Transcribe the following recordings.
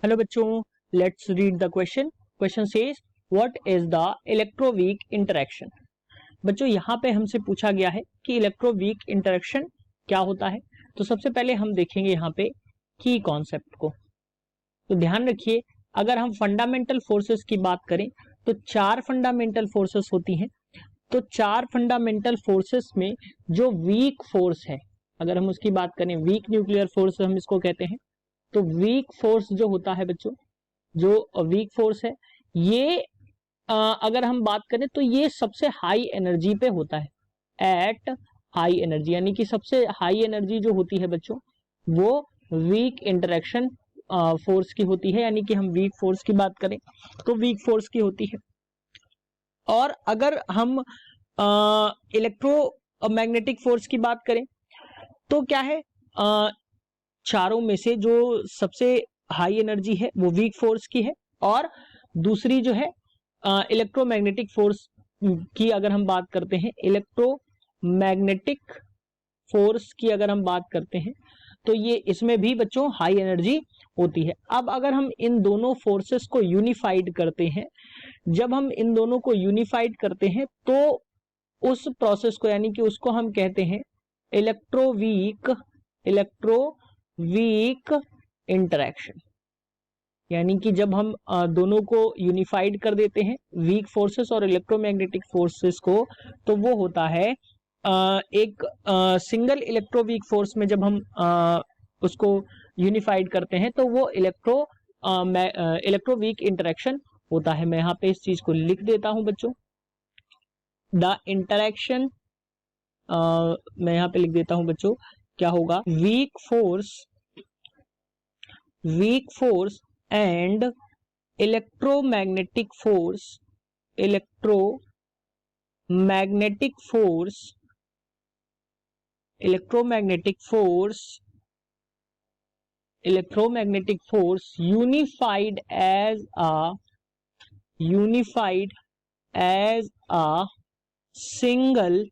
Hello बच्चों, let's read the question. Question says what is the electroweak interaction. बच्चों यहाँ पे हमसे पूछा गया है कि इलेक्ट्रोवीक इंटरेक्शन क्या होता है। तो सबसे पहले हम देखेंगे यहाँ पे की कॉन्सेप्ट को। तो ध्यान रखिए, अगर हम फंडामेंटल फोर्सेस की बात करें तो चार फंडामेंटल फोर्सेस होती हैं। तो चार फंडामेंटल फोर्सेस में जो वीक फोर्स है, अगर हम उसकी बात करें, वीक न्यूक्लियर फोर्स हम इसको कहते हैं। तो वीक फोर्स जो होता है बच्चों, जो वीक फोर्स है ये अगर हम बात करें तो ये सबसे हाई एनर्जी पे होता है, एट हाई एनर्जी, यानी कि सबसे हाई एनर्जी जो होती है बच्चों वो वीक इंटरेक्शन फोर्स की होती है। यानी कि हम वीक फोर्स की बात करें तो वीक फोर्स की होती है। और अगर हम इलेक्ट्रोमैग्नेटिक फोर्स की बात करें तो क्या है, चारों में से जो सबसे हाई एनर्जी है वो वीक फोर्स की है, और दूसरी जो है इलेक्ट्रोमैग्नेटिक फोर्स की अगर हम बात करते हैं, इलेक्ट्रोमैग्नेटिक फोर्स की अगर हम बात करते हैं तो ये इसमें भी बच्चों हाई एनर्जी होती है। अब अगर हम इन दोनों फोर्सेस को यूनिफाइड करते हैं, जब हम इन दोनों को यूनिफाइड करते हैं तो उस प्रोसेस को, यानी कि उसको हम कहते हैं इलेक्ट्रोवीक इंटरेक्शन। यानी कि जब हम दोनों को यूनिफाइड कर देते हैं, वीक फोर्सेस और इलेक्ट्रोमैग्नेटिक फोर्सेस को, तो वो होता है एक सिंगल इलेक्ट्रोवीक फोर्स में जब हम उसको यूनिफाइड करते हैं तो वो इलेक्ट्रोवीक इंटरेक्शन होता है। मैं यहाँ पे इस चीज को लिख देता हूं बच्चों, द इंटरेक्शन, मैं यहाँ पे लिख देता हूं बच्चों, क्या होगा, weak force and electromagnetic force unified as a single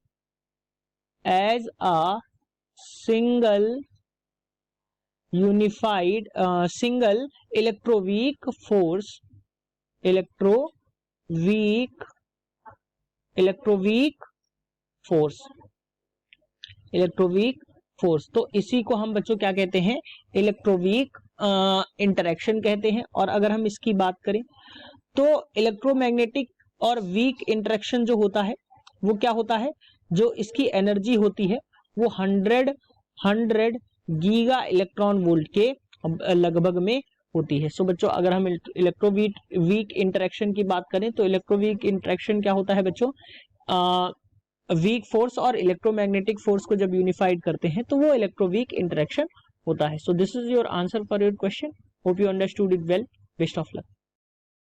unified single electroweak force। तो इसी को हम बच्चों क्या कहते हैं, इलेक्ट्रोवीक इंटरेक्शन कहते हैं। और अगर हम इसकी बात करें तो इलेक्ट्रोमैग्नेटिक और वीक इंटरेक्शन जो होता है वो क्या होता है, जो इसकी एनर्जी होती है वो 100 गीगा इलेक्ट्रॉन वोल्ट के लगभग में होती है। सो बच्चों, अगर हम इलेक्ट्रोवीक इंटरेक्शन की बात करें तो इलेक्ट्रोवीक इंटरेक्शन क्या होता है बच्चों, वीक फोर्स और इलेक्ट्रोमैग्नेटिक फोर्स को जब यूनिफाइड करते हैं तो वो इलेक्ट्रोवीक इंटरेक्शन होता है। So this is your answer for your question. Hope you understood it well. Best of luck.